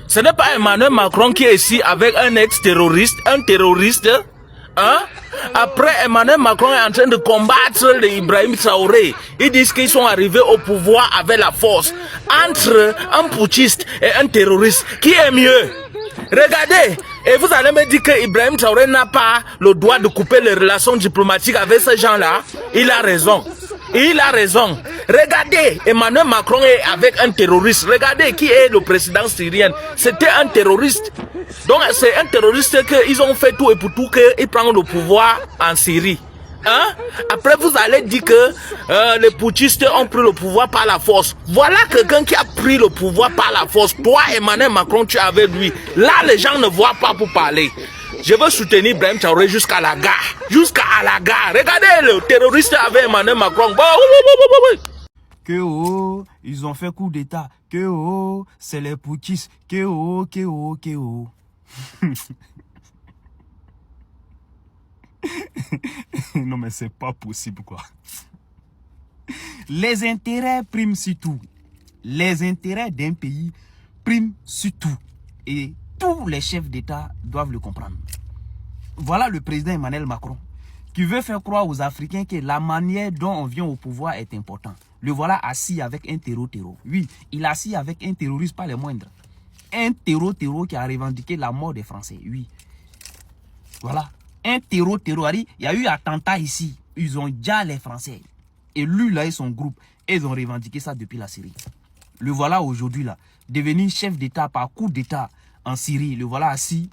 Ce n'est pas Emmanuel Macron qui est ici avec un ex-terroriste, un terroriste, hein? Après, Emmanuel Macron est en train de combattre les Ibrahim Traoré. Ils disent qu'ils sont arrivés au pouvoir avec la force. Entre un putschiste et un terroriste, qui est mieux? Regardez, et vous allez me dire que Ibrahim Traoré n'a pas le droit de couper les relations diplomatiques avec ces gens-là? Il a raison. Il a raison. Regardez, Emmanuel Macron est avec un terroriste. Regardez qui est le président syrien. C'était un terroriste. Donc c'est un terroriste qu'ils ont fait tout et pour tout qu'ils prennent le pouvoir en Syrie. Hein? Après vous allez dire que les putschistes ont pris le pouvoir par la force. Voilà quelqu'un qui a pris le pouvoir par la force. Toi Emmanuel Macron tu es avec lui. Là les gens ne voient pas pour parler. Je veux soutenir Ibrahim Traoré jusqu'à la gare. Jusqu'à la gare. Regardez le terroriste avec Emmanuel Macron. Que oh, ils ont fait coup d'état. Que oh, c'est les putschistes. Que oh, que oh, que oh. Non mais c'est pas possible quoi. Les intérêts priment sur tout. Les intérêts d'un pays priment sur tout. Et tous les chefs d'État doivent le comprendre. Voilà le président Emmanuel Macron qui veut faire croire aux Africains que la manière dont on vient au pouvoir est importante. Le voilà assis avec un terreau. Oui, il est assis avec un terroriste pas les moindres. Un terreau qui a revendiqué la mort des Français. Oui. Voilà. Un terreau. Il y a eu attentat ici. Ils ont déjà les Français. Et lui là et son groupe, ils ont revendiqué ça depuis la Syrie. Le voilà aujourd'hui là, devenu chef d'État par coup d'État en Syrie. Le voilà assis,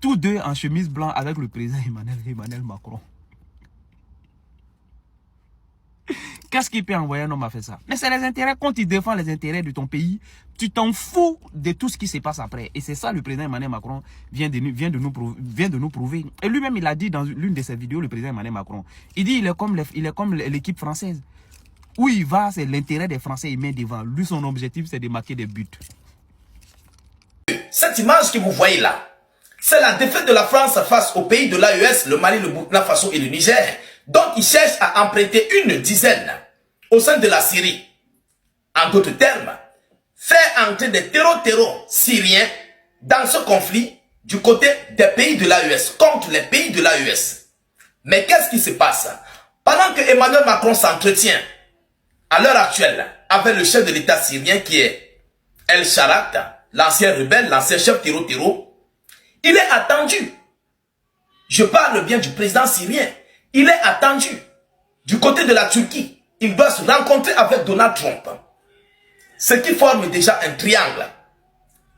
tous deux en chemise blanche avec le président Emmanuel Macron. Qu'est-ce qui peut envoyer un homme à faire ça? Mais c'est les intérêts. Quand tu défends les intérêts de ton pays, tu t'en fous de tout ce qui se passe après. Et c'est ça le président Emmanuel Macron vient de nous prouver. Et lui-même, il a dit dans l'une de ses vidéos, le président Emmanuel Macron, il dit il est comme l'équipe française. Où il va, c'est l'intérêt des Français, il met devant. Lui, son objectif, c'est de marquer des buts. Cette image que vous voyez là, c'est la défaite de la France face aux pays de l'AES, le Mali, le Burkina Faso et le Niger. Donc, ils cherchent à emprunter une dizaine au sein de la Syrie. En d'autres termes, faire entrer des terreaux syriens dans ce conflit du côté des pays de l'AES, contre les pays de l'AES. Mais qu'est-ce qui se passe? Pendant que Emmanuel Macron s'entretient à l'heure actuelle avec le chef de l'État syrien qui est El Sharat, l'ancien rebelle, l'ancien chef terreau, il est attendu. Je parle bien du président syrien. Il est attendu du côté de la Turquie. Il doit se rencontrer avec Donald Trump. Ce qui forme déjà un triangle.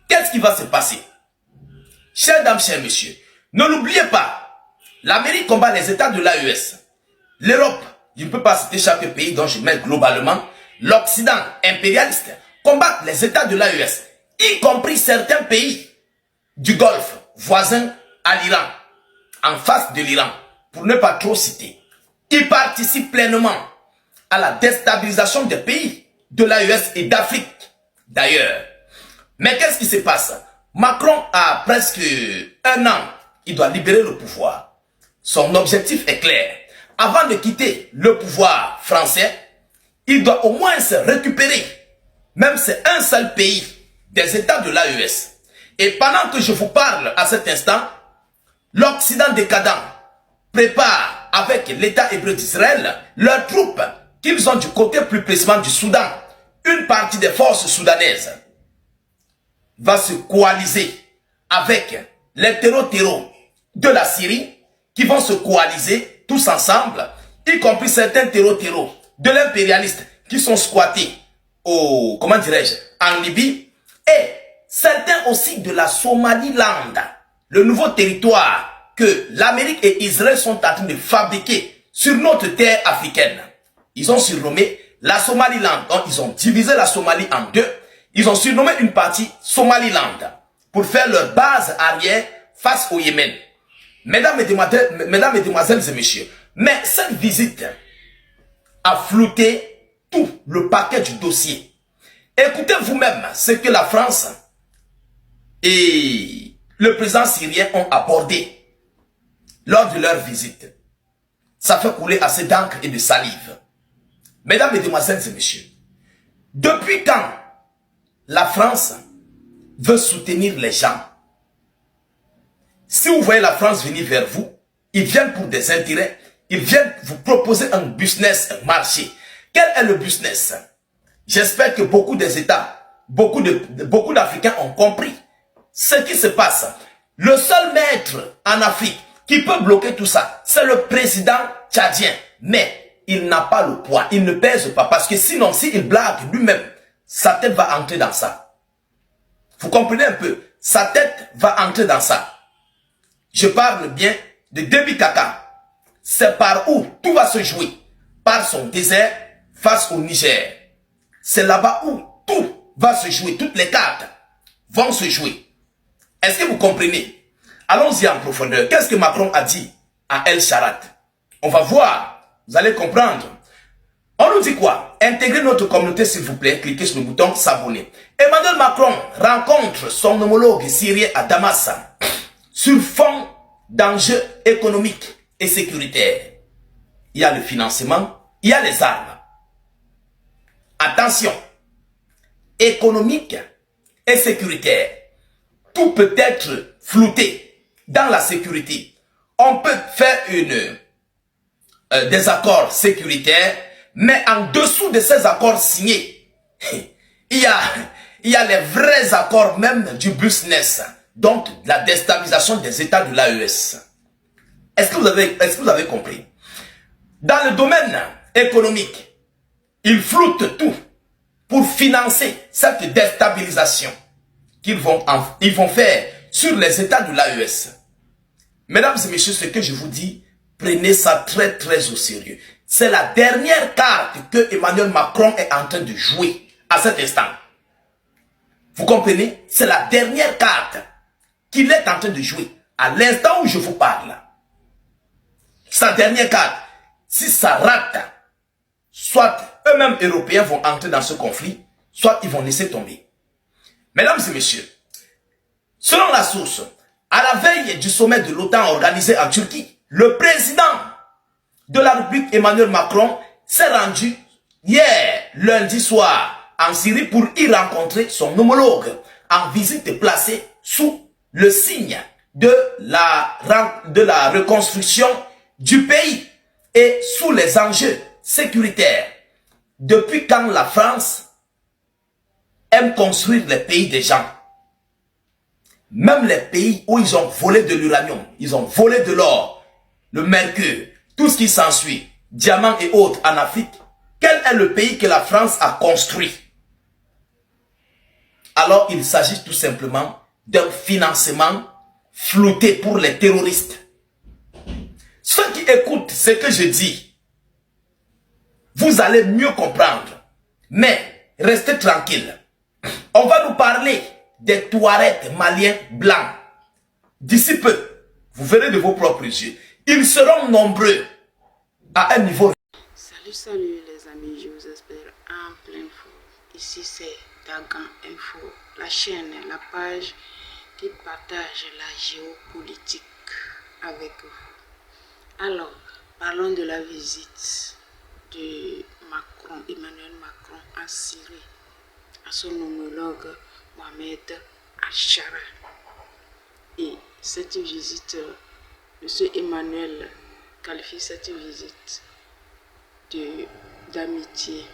Qu'est-ce qui va se passer? Chers dames, chers messieurs, ne l'oubliez pas. L'Amérique combat les États de l'AES. L'Europe, je ne peux pas citer chaque pays dont je mets globalement. L'Occident impérialiste combat les États de l'AES, y compris certains pays du Golfe voisins à l'Iran, en face de l'Iran, pour ne pas trop citer. Ils participent pleinement à la déstabilisation des pays de l'AES et d'Afrique d'ailleurs. Mais qu'est-ce qui se passe? Macron a presque un an, il doit libérer le pouvoir. Son objectif est clair. Avant de quitter le pouvoir français, il doit au moins se récupérer, même c'est un seul pays, des États de l'AES. Et pendant que je vous parle à cet instant, l'Occident décadent prépare avec l'État hébreu d'Israël leurs troupes qu'ils ont du côté plus précisément du Soudan. Une partie des forces soudanaises va se coaliser avec les terreaux de la Syrie qui vont se coaliser tous ensemble, y compris certains terreaux de l'impérialiste qui sont squattés au, comment dirais-je, en Libye, et certains aussi de la Somaliland, le nouveau territoire que l'Amérique et Israël sont en train de fabriquer sur notre terre africaine. Ils ont surnommé la Somaliland, donc ils ont divisé la Somalie en deux. Ils ont surnommé une partie Somaliland pour faire leur base arrière face au Yémen. Mesdames et demoiselles et messieurs, mais cette visite a flouté tout le paquet du dossier. Écoutez vous-même ce que la France et le président syrien ont abordé lors de leur visite. Ça fait couler assez d'encre et de salive. Mesdames, Mesdemoiselles et Messieurs, depuis quand la France veut soutenir les gens? Si vous voyez la France venir vers vous, ils viennent pour des intérêts, ils viennent vous proposer un business, un marché. Quel est le business? J'espère que beaucoup des États, beaucoup d'Africains ont compris ce qui se passe. Le seul maître en Afrique qui peut bloquer tout ça, c'est le président tchadien. Mais il n'a pas le poids, il ne pèse pas. Parce que sinon, s'il blague lui-même, sa tête va entrer dans ça. Vous comprenez un peu? Sa tête va entrer dans ça. Je parle bien de Déby Kaka. C'est par où tout va se jouer. Par son désert face au Niger. C'est là-bas où tout va se jouer. Toutes les cartes vont se jouer. Est-ce que vous comprenez? Allons-y en profondeur. Qu'est-ce que Macron a dit à El Charat? On va voir. Vous allez comprendre. On nous dit quoi? Intégrez notre communauté s'il vous plaît. Cliquez sur le bouton s'abonner. Emmanuel Macron rencontre son homologue syrien à Damas sur fond d'enjeux économiques et sécuritaires. Il y a le financement, il y a les armes. Attention, économique et sécuritaire. Tout peut être flouté dans la sécurité. On peut faire des accords sécuritaires, mais en dessous de ces accords signés, il y a les vrais accords même du business, donc la déstabilisation des États de l'AES. Est-ce que vous avez compris? Dans le domaine économique, ils floutent tout pour financer cette déstabilisation qu'ils vont faire sur les États de l'AES. Mesdames et messieurs, ce que je vous dis, prenez ça très très au sérieux. C'est la dernière carte que Emmanuel Macron est en train de jouer à cet instant. Vous comprenez? C'est la dernière carte qu'il est en train de jouer à l'instant où je vous parle. Sa dernière carte, si ça rate, soit eux-mêmes européens vont entrer dans ce conflit, soit ils vont laisser tomber. Mesdames et messieurs, selon la source, à la veille du sommet de l'OTAN organisé en Turquie, le président de la République Emmanuel Macron s'est rendu hier, lundi soir, en Syrie pour y rencontrer son homologue en visite placée sous le signe de la reconstruction du pays et sous les enjeux sécuritaires. Depuis quand la France aime construire les pays des gens? Même les pays où ils ont volé de l'uranium, ils ont volé de l'or, le mercure, tout ce qui s'ensuit, diamants et autres en Afrique, quel est le pays que la France a construit? Alors il s'agit tout simplement d'un financement flouté pour les terroristes. Ceux qui écoutent ce que je dis, vous allez mieux comprendre. Mais restez tranquille. On va nous parler des Touaregs maliens blancs. D'ici peu, vous verrez de vos propres yeux. Ils seront nombreux à un niveau. Salut les amis, je vous espère en pleine forme. Ici c'est Dagan Info, la chaîne, la page qui partage la géopolitique avec vous. Alors, parlons de la visite de Emmanuel Macron en Syrie, à son homologue Mohamed Achara. Et cette visite, M. Emmanuel qualifie cette visite d'amitié.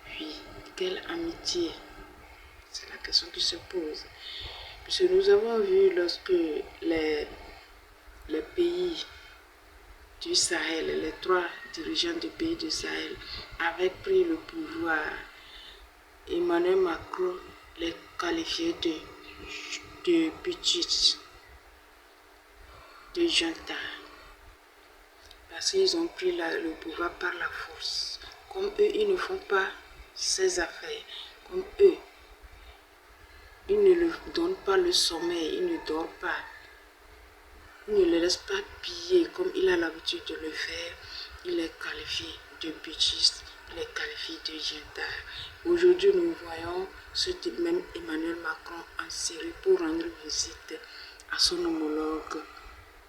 Puis, quelle amitié? C'est la question qui se pose. Puisque nous avons vu lorsque les pays du Sahel, les 3 dirigeants des pays du Sahel avaient pris le pouvoir, Emmanuel Macron les qualifiait de putschistes, de junta, parce qu'ils ont pris le pouvoir par la force. Comme eux, ils ne font pas ces affaires. Comme eux, ils ne leur donnent pas le sommeil, ils ne dorment pas. Ils ne les laissent pas piller comme il a l'habitude de le faire. Il les qualifie de putschistes, il les qualifie de junta. Aujourd'hui, nous voyons ce type même Emmanuel Macron en Syrie pour rendre visite à son homologue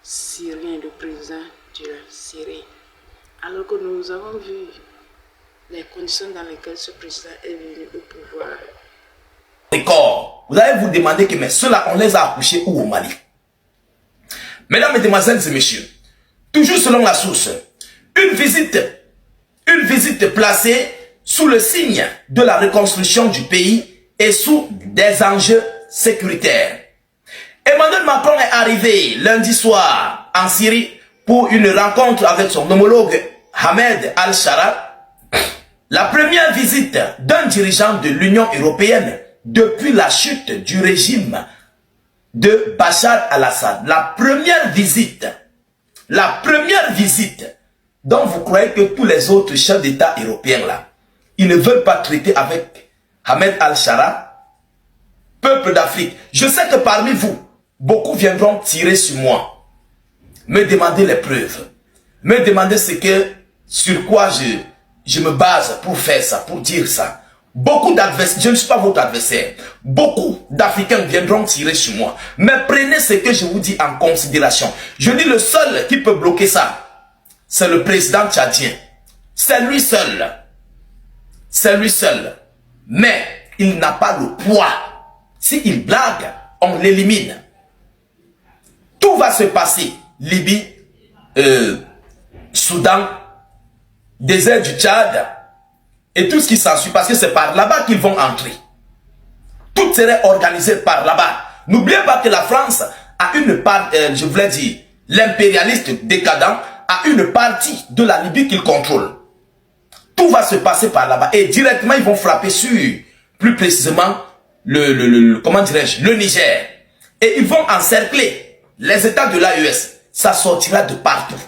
syrien, le président de la Syrie. Alors que nous avons vu les conditions dans lesquelles ce président est venu au pouvoir. D'accord. Vous allez vous demander que mais ceux-là, on les a accouchés où au Mali? Mesdames, Mesdemoiselles et Messieurs, toujours selon la source, une visite placée sous le signe de la reconstruction du pays et sous des enjeux sécuritaires. Emmanuel Macron est arrivé lundi soir en Syrie pour une rencontre avec son homologue Ahmed Al-Shara, la première visite d'un dirigeant de l'Union européenne depuis la chute du régime de Bachar al-Assad. La première visite dont vous croyez que tous les autres chefs d'État européens là, ils ne veulent pas traiter avec Ahmed Al-Shara, peuple d'Afrique. Je sais que parmi vous, beaucoup viendront tirer sur moi, me demander les preuves, me demander sur quoi je me base pour faire ça, pour dire ça. Beaucoup d'adversaires, je ne suis pas votre adversaire, beaucoup d'Africains viendront tirer sur moi. Mais prenez ce que je vous dis en considération. Je dis le seul qui peut bloquer ça, c'est le président tchadien. C'est lui seul. C'est lui seul. Mais il n'a pas le poids. S'il blague, on l'élimine. Tout va se passer. Libye, Soudan, désert du Tchad et tout ce qui s'ensuit, parce que c'est par là-bas qu'ils vont entrer. Tout serait organisé par là-bas. N'oubliez pas que la France a une part, je voulais dire, l'impérialiste décadent a une partie de la Libye qu'il contrôle. Tout va se passer par là-bas et directement ils vont frapper sur, plus précisément, comment dirais-je, le Niger. Et ils vont encercler les États de l'AES. Ça sortira de partout.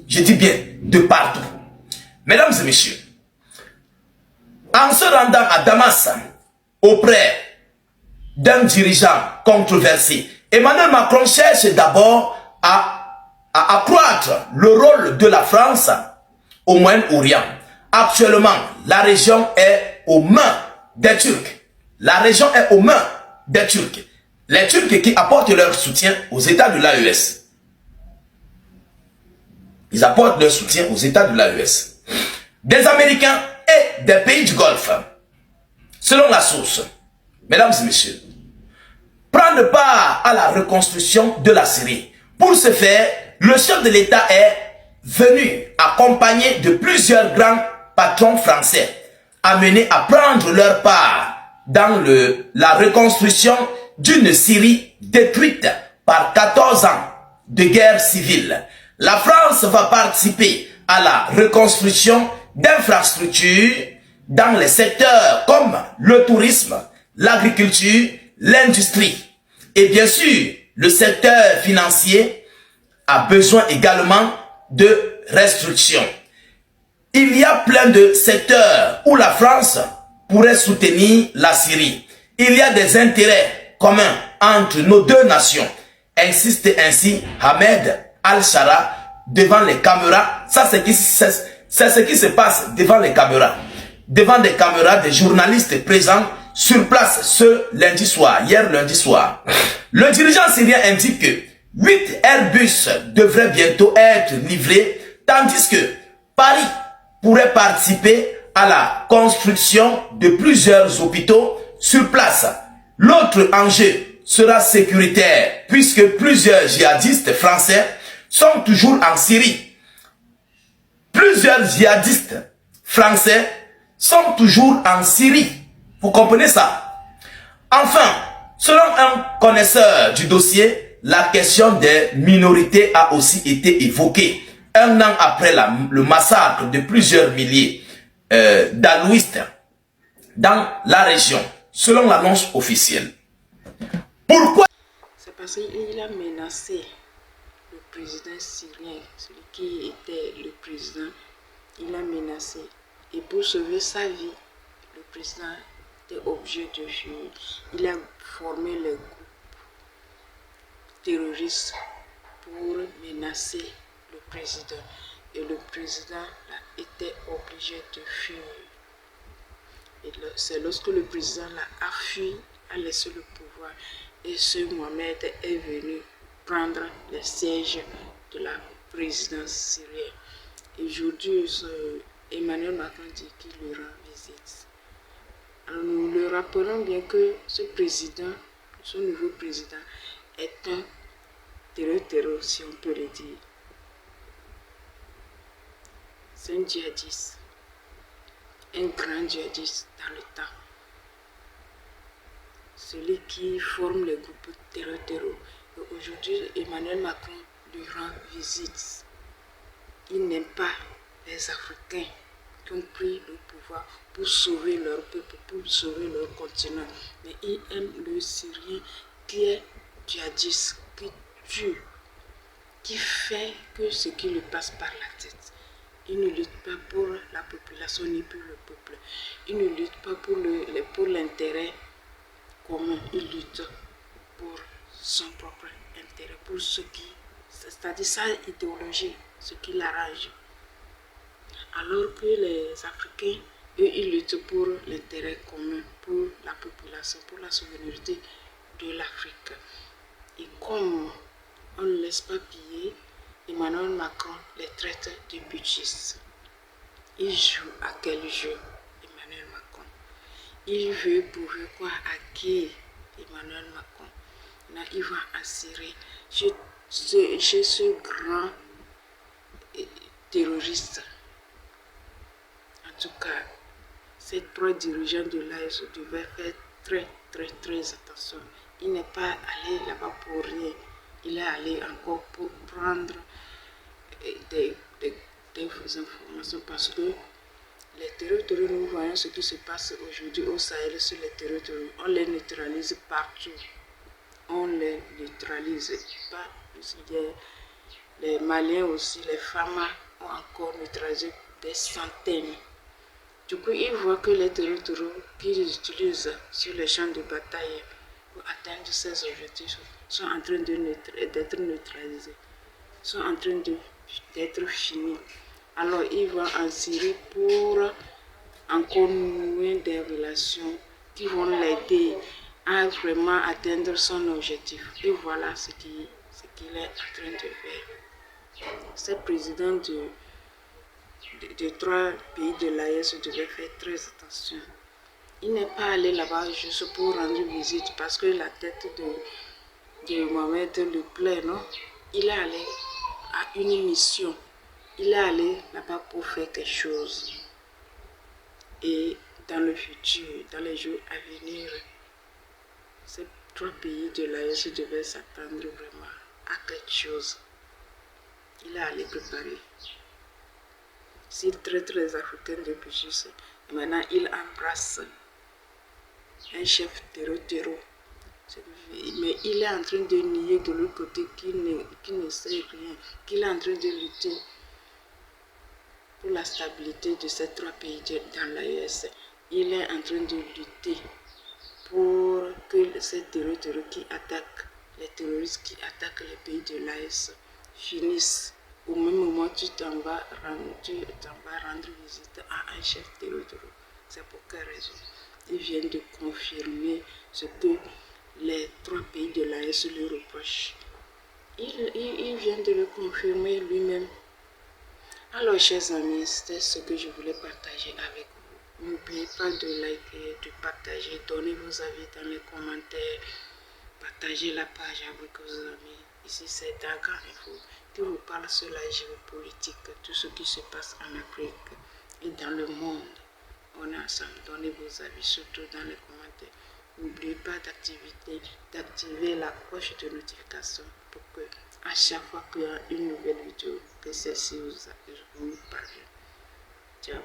Je dis bien, de partout. Mesdames et messieurs, en se rendant à Damas, auprès d'un dirigeant controversé, Emmanuel Macron cherche d'abord à accroître le rôle de la France au Moyen-Orient. Actuellement, la région est aux mains des Turcs. La région est aux mains des Turcs. Les Turcs qui apportent leur soutien aux États de l'AES. Ils apportent leur soutien aux États de l'AES. Des Américains et des pays du Golfe. Selon la source, mesdames et messieurs, prendre part à la reconstruction de la Syrie. Pour ce faire, le chef de l'État est venu accompagné de plusieurs grands patrons français, amenés à prendre leur part dans la reconstruction d'une Syrie détruite par 14 ans de guerre civile. La France va participer à la reconstruction d'infrastructures dans les secteurs comme le tourisme, l'agriculture, l'industrie. Et bien sûr, le secteur financier a besoin également de restructuration. Il y a plein de secteurs où la France pourrait soutenir la Syrie. Il y a des intérêts communs entre nos deux nations. Insiste ainsi Ahmed Al-Shara devant les caméras. Ça, c'est ce qui se passe devant les caméras. Devant des caméras, des journalistes présents sur place ce lundi soir, hier lundi soir. Le dirigeant syrien indique que 8 Airbus devraient bientôt être livrés, tandis que Paris pourrait participer à la construction de plusieurs hôpitaux sur place. L'autre enjeu sera sécuritaire, puisque plusieurs djihadistes français sont toujours en Syrie. Plusieurs djihadistes français sont toujours en Syrie. Vous comprenez ça? Enfin, selon un connaisseur du dossier, la question des minorités a aussi été évoquée. Un an après le massacre de plusieurs milliers d'alouistes dans la région, selon l'annonce officielle. Pourquoi? C'est parce qu'il a menacé le président syrien, celui qui était le président, il a menacé. Et pour sauver sa vie, le président était obligé de fuir. Il a formé le groupe terroriste pour menacer le président. Et le président était obligé de fuir. Et c'est lorsque le président a fui, a laissé le pouvoir, et ce Mohamed est venu prendre le siège de la présidence syrienne. Aujourd'hui, Emmanuel Macron dit qu'il lui rend visite. Alors nous le rappelons bien que ce président, ce nouveau président, est un terreur, si on peut le dire. C'est un djihadiste, un grand djihadiste dans le temps. Celui qui forme les groupes terreur. Et aujourd'hui, Emmanuel Macron lui rend visite. Il n'aime pas les Africains qui ont pris le pouvoir pour sauver leur peuple, pour sauver leur continent. Mais il aime le Syrien qui est djihadiste, qui tue, qui fait que ce qui lui passe par la tête. Il ne lutte pas pour la population ni pour le peuple. Il ne lutte pas pour l'intérêt commun. Il lutte pour son propre intérêt, pour ce qui, c'est-à-dire sa idéologie, ce qui l'arrange. Alors que les Africains, eux, ils luttent pour l'intérêt commun, pour la population, pour la souveraineté de l'Afrique. Et comme on ne laisse pas piller, Emmanuel Macron les traite de budgistes. Il joue à quel jeu, Emmanuel Macron? Il veut prouver quoi à qui, Emmanuel Macron? Là, il va assurer chez ce grand terroriste. En tout cas, ces trois dirigeants de l'AES devaient faire très attention. Il n'est pas allé là-bas pour rien. Il est allé encore pour prendre des informations parce que les terreurs, nous voyons ce qui se passe aujourd'hui au Sahel sur les terreurs. On les neutralise partout. On les neutralise. Pas les Maliens aussi, les femmes ont encore neutralisé des centaines. Du coup, ils voient que les terreurs qu'ils utilisent sur les champs de bataille pour atteindre ces objectifs sont en train d'être neutralisés, sont en train d'être finis. Alors, ils vont en Syrie pour encore nouer des relations qui vont l'aider à vraiment atteindre son objectif. Et voilà ce qu'il est en train de faire. Ce président de trois pays de l'AES devait faire très attention. Il n'est pas allé là-bas juste pour rendre visite parce que la tête de Mohamed lui plaît, non? Il est allé à une mission. Il est allé là-bas pour faire quelque chose. Et dans le futur, dans les jours à venir, ces trois pays de l'AES devaient s'attendre vraiment à quelque chose. Il est allé préparer. S'il traite les Africains de péchistes, maintenant il embrasse un chef terreau. Mais il est en train de nier de l'autre côté qu'il ne sait rien, qu'il est en train de lutter pour la stabilité de ces trois pays dans l'AES. Il est en train de lutter pour que ces terroristes qui attaquent, les terroristes qui attaquent les pays de l'AES finissent. Au même moment, tu t'en vas rendre visite à un chef terroriste. C'est pour quelle raison? Il vient de confirmer ce que les trois pays de l'AES lui reprochent. Il vient de le confirmer lui-même. Alors, chers amis, c'était ce que je voulais partager avec vous. N'oubliez pas de liker, de partager, donnez vos avis dans les commentaires, partagez la page avec vos amis. Ici, c'est Daga Info qui vous parle sur la géopolitique, tout ce qui se passe en Afrique et dans le monde. On est ensemble, donnez vos avis, surtout dans les commentaires. N'oubliez pas d'activer la cloche de notification pour que à chaque fois qu'il y a une nouvelle vidéo, que celle-ci vous parvienne. Ciao.